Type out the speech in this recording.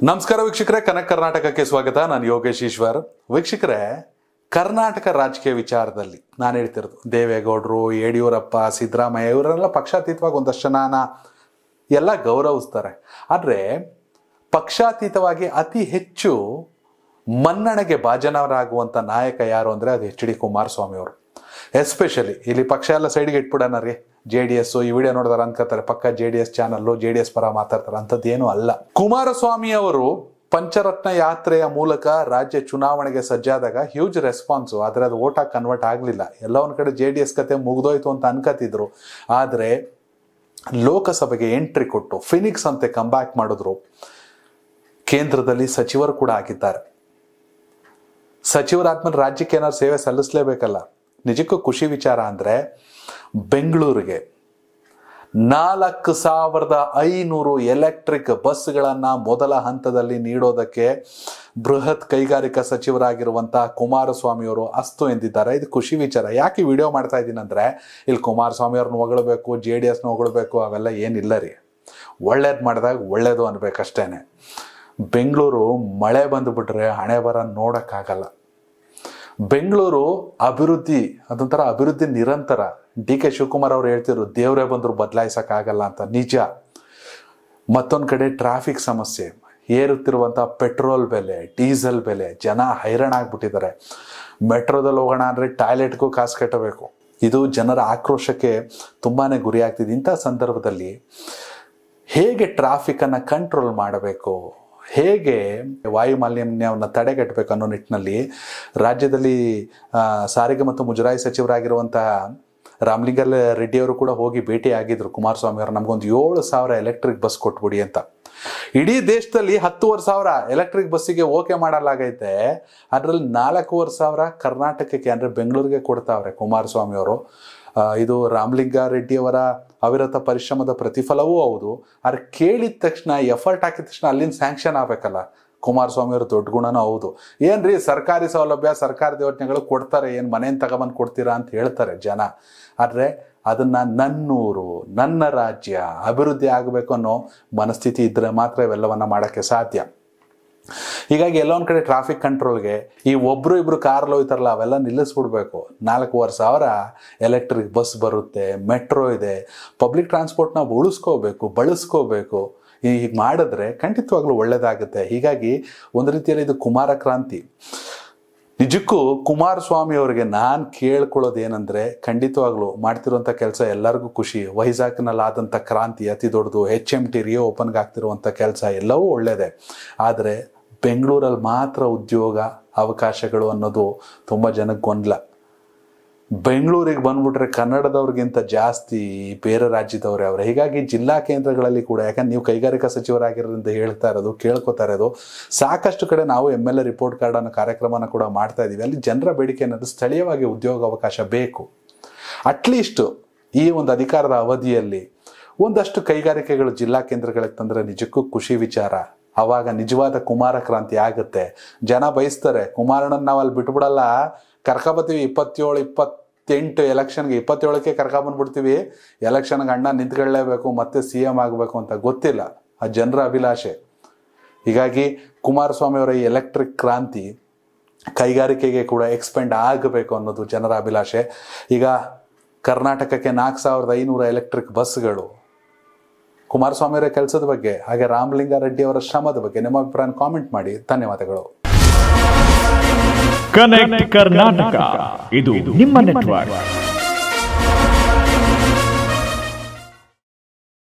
ನಮಸ್ಕಾರ ವೀಕ್ಷಕರೇ, ಕನಕ್ ಕರ್ನಾಟಕಕ್ಕೆ ಸ್ವಾಗತ. ನಾನು ಯೋಗೇಶ್ ಈಶ್ವರ್. ವೀಕ್ಷಕರೇ, ಕರ್ನಾಟಕ ರಾಜಕೀಯ ವಿಚಾರದಲ್ಲಿ ನಾನು ಹೇಳ್ತಿರೋದು ದೇವೇಗೌಡರು, ಯಡಿಯೂರಪ್ಪ, ಸಿದ್ದರಾಮಯ್ಯ ಇವರೆಲ್ಲ ಪಕ್ಷಾತೀತವಾಗಿ ಒಂದಷ್ಟು ಜನ ಎಲ್ಲ ಗೌರವಿಸ್ತಾರೆ. ಆದರೆ ಪಕ್ಷಾತೀತವಾಗಿ ಅತಿ ಹೆಚ್ಚು ಮನ್ನಣೆಗೆ ಭಾಜನರಾಗುವಂಥ ನಾಯಕ ಯಾರು ಅಂದರೆ ಅದು ಎಚ್ ಡಿ ಕುಮಾರಸ್ವಾಮಿ ಅವರು. ಎಸ್ಪೆಷಲಿ ಇಲ್ಲಿ ಪಕ್ಷ ಎಲ್ಲ ಸೈಡ್ಗೆ ಇಟ್ಬಿಡೋಣ ರೀ. JDS ಈ ವಿಡಿಯೋ ನೋಡಿದಾರ ಅನ್ಕೋತಾರೆ ಪಕ್ಕ JDS ಚಾನಲ್ಲು JDS ಪರ ಮಾತಾಡ್ತಾರೆ. ಅಂಥದ್ದೇನು ಅಲ್ಲ. ಕುಮಾರಸ್ವಾಮಿ ಅವರು ಪಂಚರತ್ನ ಯಾತ್ರೆಯ ಮೂಲಕ ರಾಜ್ಯ ಚುನಾವಣೆಗೆ ಸಜ್ಜಾದಾಗ ಹ್ಯೂಜ್ ರೆಸ್ಪಾನ್ಸು. ಆದರೆ ಅದು ಓಟಾಗಿ ಕನ್ವರ್ಟ್ ಆಗಲಿಲ್ಲ. ಎಲ್ಲ ಒಂದು ಕಡೆ JDS ಕತೆ ಮುಗ್ದೋಯ್ತು ಅಂತ ಅನ್ಕೋತಿದ್ರು. ಆದರೆ ಲೋಕಸಭೆಗೆ ಎಂಟ್ರಿ ಕೊಟ್ಟು ಫಿನಿಕ್ಸ್ ಅಂತೆ ಕಂಬ್ಯಾಕ್ ಮಾಡಿದ್ರು. ಕೇಂದ್ರದಲ್ಲಿ ಸಚಿವರು ಕೂಡ ಆಗಿದ್ದಾರೆ. ಸಚಿವರಾದ್ಮೇಲೆ ರಾಜ್ಯಕ್ಕೆ ಏನಾದ್ರು ಸೇವೆ ಸಲ್ಲಿಸಲೇಬೇಕಲ್ಲ. ನಿಜಕ್ಕೂ ಖುಷಿ ವಿಚಾರ ಅಂದರೆ ಬೆಂಗಳೂರಿಗೆ 4500 ಎಲೆಕ್ಟ್ರಿಕ್ ಬಸ್ಗಳನ್ನು ಮೊದಲ ಹಂತದಲ್ಲಿ ನೀಡೋದಕ್ಕೆ ಬೃಹತ್ ಕೈಗಾರಿಕಾ ಸಚಿವರಾಗಿರುವಂತಹ ಕುಮಾರಸ್ವಾಮಿ ಅವರು ಅಸ್ತು ಎಂದಿದ್ದಾರೆ. ಇದು ಖುಷಿ ವಿಚಾರ. ಯಾಕೆ ವಿಡಿಯೋ ಮಾಡ್ತಾ ಇದ್ದೀನಿ ಅಂದರೆ ಇಲ್ಲಿ ಕುಮಾರಸ್ವಾಮಿ ಅವ್ರನ್ನ ಹೊಗಳಬೇಕು, JDSನ ಹೊಗಳಬೇಕು ಅವೆಲ್ಲ ಏನಿಲ್ಲ ರೀ. ಒಳ್ಳೇದು ಮಾಡಿದಾಗ ಒಳ್ಳೇದು ಅನ್ಬೇಕಷ್ಟೇನೆ. ಬೆಂಗಳೂರು ಮಳೆ ಬಂದುಬಿಟ್ರೆ ಹಣೆ ಬರ ನೋಡೋಕ್ಕಾಗಲ್ಲ. ಬೆಂಗಳೂರು ಅಭಿವೃದ್ಧಿ ಅದೊಂಥರ ಅಭಿವೃದ್ಧಿ ನಿರಂತರ. DK ಶಿವಕುಮಾರ್ ಅವರು ಹೇಳ್ತಿದ್ರು ದೇವರೇ ಬಂದರೂ ಬದಲಾಯಿಸೋಕ್ಕಾಗಲ್ಲ ಅಂತ. ನಿಜ. ಮತ್ತೊಂದು ಕಡೆ ಟ್ರಾಫಿಕ್ ಸಮಸ್ಯೆ, ಏರುತ್ತಿರುವಂಥ ಪೆಟ್ರೋಲ್ ಬೆಲೆ, ಡೀಸೆಲ್ ಬೆಲೆ, ಜನ ಹೈರಾಣ ಆಗ್ಬಿಟ್ಟಿದ್ದಾರೆ. ಮೆಟ್ರೋದಲ್ಲಿ ಹೋಗೋಣ ಅಂದರೆ ಟಾಯ್ಲೆಟ್ಗೂ ಕಾಸು ಕಟ್ಟಬೇಕು. ಇದು ಜನರ ಆಕ್ರೋಶಕ್ಕೆ ತುಂಬಾ ಗುರಿ ಆಗ್ತಿದೆ. ಇಂಥ ಸಂದರ್ಭದಲ್ಲಿ ಹೇಗೆ ಟ್ರಾಫಿಕನ್ನು ಕಂಟ್ರೋಲ್ ಮಾಡಬೇಕು, ಹೇಗೆ ವಾಯು ಮಾಲಿನ್ಯವನ್ನು ತಡೆಗಟ್ಟಬೇಕು ಅನ್ನೋ ನಿಟ್ಟಿನಲ್ಲಿ ರಾಜ್ಯದಲ್ಲಿ ಸಾರಿಗೆ ಮತ್ತು ಮುಜರಾಯಿ ಸಚಿವರಾಗಿರುವಂತಹ ರಾಮಲಿಂಗ ರೆಡ್ಡಿ ಅವರು ಕೂಡ ಹೋಗಿ ಭೇಟಿ ಆಗಿದ್ರು ಕುಮಾರಸ್ವಾಮಿ ಅವರು. ನಮಗೊಂದು 7,000 ಎಲೆಕ್ಟ್ರಿಕ್ ಬಸ್ ಕೊಟ್ಬಿಡಿ ಅಂತ. ಇಡೀ ದೇಶದಲ್ಲಿ 10,500 ಎಲೆಕ್ಟ್ರಿಕ್ ಬಸ್ಸಿಗೆ ಓಕೆ ಮಾಡಲಾಗೈತೆ. ಅದರಲ್ಲಿ 4,500 ಕರ್ನಾಟಕಕ್ಕೆ ಅಂದರೆ ಬೆಂಗಳೂರಿಗೆ ಕೊಡ್ತಾವ್ರೆ ಕುಮಾರಸ್ವಾಮಿ ಅವರು. ಇದು ರಾಮಲಿಂಗ ರೆಡ್ಡಿ ಅವರ ಅವಿರತ ಪರಿಶ್ರಮದ ಪ್ರತಿಫಲವೂ ಹೌದು. ಆದರೆ ಕೇಳಿದ ತಕ್ಷಣ, ಎಫರ್ಟ್ ಹಾಕಿದ ತಕ್ಷಣ ಅಲ್ಲಿಂದ ಸ್ಯಾಂಕ್ಷನ್ ಆಗಬೇಕಲ್ಲ. ಕುಮಾರಸ್ವಾಮಿ ಅವರು ದೊಡ್ಡ ಗುಣನೂ ಹೌದು. ಏನ್ರಿ ಸರ್ಕಾರಿ ಸೌಲಭ್ಯ, ಸರ್ಕಾರದ ಯೋಜನೆಗಳು ಕೊಡ್ತಾರೆ, ಏನು ಮನೆಯನ್ನು ತಗೊಂಬಂದು ಕೊಡ್ತೀರಾ ಅಂತ ಹೇಳ್ತಾರೆ ಜನ. ಆದರೆ ಅದನ್ನು ನನ್ನೂರು, ನನ್ನ ರಾಜ್ಯ ಅಭಿವೃದ್ಧಿ ಆಗಬೇಕು ಅನ್ನೋ ಮನಸ್ಥಿತಿ ಇದ್ದರೆ ಮಾತ್ರ ಇವೆಲ್ಲವನ್ನ ಮಾಡೋಕ್ಕೆ ಸಾಧ್ಯ. ಹೀಗಾಗಿ ಎಲ್ಲೊಂದು ಕಡೆ ಟ್ರಾಫಿಕ್ ಕಂಟ್ರೋಲ್ಗೆ ಈ ಒಬ್ಬರು ಇಬ್ಬರು ಕಾರಲ್ಲಿ ಹೋಗ್ತಾರಲ್ಲ ಅವೆಲ್ಲ ನಿಲ್ಲಿಸ್ಬಿಡ್ಬೇಕು. 4,500 ಎಲೆಕ್ಟ್ರಿಕ್ ಬಸ್ ಬರುತ್ತೆ, ಮೆಟ್ರೋ ಇದೆ. ಪಬ್ಲಿಕ್ ಟ್ರಾನ್ಸ್ಪೋರ್ಟ್ನ ಬಳಸ್ಕೋಬೇಕು. ಹೀಗೆ ಮಾಡಿದ್ರೆ ಖಂಡಿತವಾಗ್ಲೂ ಒಳ್ಳೆಯದಾಗುತ್ತೆ. ಹೀಗಾಗಿ ಒಂದು ರೀತಿಯಲ್ಲಿ ಇದು ಕುಮಾರ ಕ್ರಾಂತಿ. ನಿಜಕ್ಕೂ ಕುಮಾರಸ್ವಾಮಿ ಅವರಿಗೆ ನಾನು ಕೇಳ್ಕೊಳ್ಳೋದೇನೆಂದರೆ, ಖಂಡಿತವಾಗ್ಲೂ ಮಾಡ್ತಿರುವಂಥ ಕೆಲಸ ಎಲ್ಲರಿಗೂ ಖುಷಿ. ವೈಜಾಗ್ನಲ್ಲಾದಂಥ ಕ್ರಾಂತಿ ಅತಿ ದೊಡ್ಡದು. HMT ರಿಯೋ ಓಪನ್ಗೆ ಆಗ್ತಿರುವಂಥ ಕೆಲಸ ಎಲ್ಲವೂ ಒಳ್ಳೆಯದೇ. ಆದರೆ ಬೆಂಗಳೂರಲ್ಲಿ ಮಾತ್ರ ಉದ್ಯೋಗ ಅವಕಾಶಗಳು ಅನ್ನೋದು ತುಂಬ ಜನಕ್ಕೆ ಗೊಂದಲ. ಬೆಂಗಳೂರಿಗೆ ಬಂದ್ಬಿಟ್ರೆ ಕನ್ನಡದವ್ರಿಗಿಂತ ಜಾಸ್ತಿ ಬೇರೆ ರಾಜ್ಯದವರೇ ಅವರೇ. ಹೀಗಾಗಿ ಜಿಲ್ಲಾ ಕೇಂದ್ರಗಳಲ್ಲಿ ಕೂಡ, ಯಾಕಂದ್ರೆ ನೀವು ಕೈಗಾರಿಕಾ ಸಚಿವರಾಗಿರೋದ್ರಿಂದ ಹೇಳ್ತಾ ಇರೋದು, ಕೇಳ್ಕೊತಾ ಇರೋದು, ಸಾಕಷ್ಟು ಕಡೆ ನಾವು MLA ರಿಪೋರ್ಟ್ ಕಾರ್ಡ್ ಅನ್ನೋ ಕಾರ್ಯಕ್ರಮನ ಕೂಡ ಮಾಡ್ತಾ ಇದ್ದೀವಿ. ಅಲ್ಲಿ ಜನರ ಬೇಡಿಕೆ ಅನ್ನೋದು ಸ್ಥಳೀಯವಾಗಿ ಉದ್ಯೋಗ ಅವಕಾಶ ಬೇಕು. ಅಟ್ಲೀಸ್ಟ್ ಈ ಒಂದು ಅಧಿಕಾರದ ಅವಧಿಯಲ್ಲಿ ಒಂದಷ್ಟು ಕೈಗಾರಿಕೆಗಳು ಜಿಲ್ಲಾ ಕೇಂದ್ರಗಳಿಗೆ ತಂದರೆ ನಿಜಕ್ಕೂ ಖುಷಿ ವಿಚಾರ. ಆವಾಗ ನಿಜವಾದ ಕುಮಾರ ಕ್ರಾಂತಿ ಆಗುತ್ತೆ. ಜನ ಬಯಸ್ತಾರೆ ಕುಮಾರಣ್ಣನ ನಾವು ಅಲ್ಲಿ ಬಿಟ್ಬಿಡಲ್ಲ, ಕರ್ಕೊಬತ್ತೀವಿ 27-28 ಎಲೆಕ್ಷನ್ಗೆ, 27ಕ್ಕೆ ಕರ್ಕೊಬಂದ್ಬಿಡ್ತೀವಿ, ಎಲೆಕ್ಷನ್ಗೆ ಅಣ್ಣ ನಿಂತ್ಕೊಳ್ಳೇಬೇಕು, ಮತ್ತೆ CM ಆಗಬೇಕು ಅಂತ. ಗೊತ್ತಿಲ್ಲ, ಆ ಜನರ ಅಭಿಲಾಷೆ. ಹೀಗಾಗಿ ಕುಮಾರಸ್ವಾಮಿ ಅವರ ಈ ಎಲೆಕ್ಟ್ರಿಕ್ ಕ್ರಾಂತಿ ಕೈಗಾರಿಕೆಗೆ ಕೂಡ ಎಕ್ಸ್ಪೆಂಡ್ ಆಗಬೇಕು ಅನ್ನೋದು ಜನರ ಅಭಿಲಾಷೆ. ಈಗ ಕರ್ನಾಟಕಕ್ಕೆ 4,500 ಎಲೆಕ್ಟ್ರಿಕ್ ಬಸ್ಗಳು. ಕುಮಾರಸ್ವಾಮಿ ಅವರ ಕೆಲಸದ ಬಗ್ಗೆ, ಹಾಗೆ ರಾಮಲಿಂಗ ರೆಡ್ಡಿ ಅವರ ಶ್ರಮದ ಬಗ್ಗೆ ನಿಮ್ಮ ಅಭಿಪ್ರಾಯ ಕಾಮೆಂಟ್ ಮಾಡಿ. ಧನ್ಯವಾದಗಳು. ಕನೆಕ್ಟ್ ಕರ್ನಾಟಕ, ಇದು ನಿಮ್ಮ ನೆಟ್ವರ್ಕ್.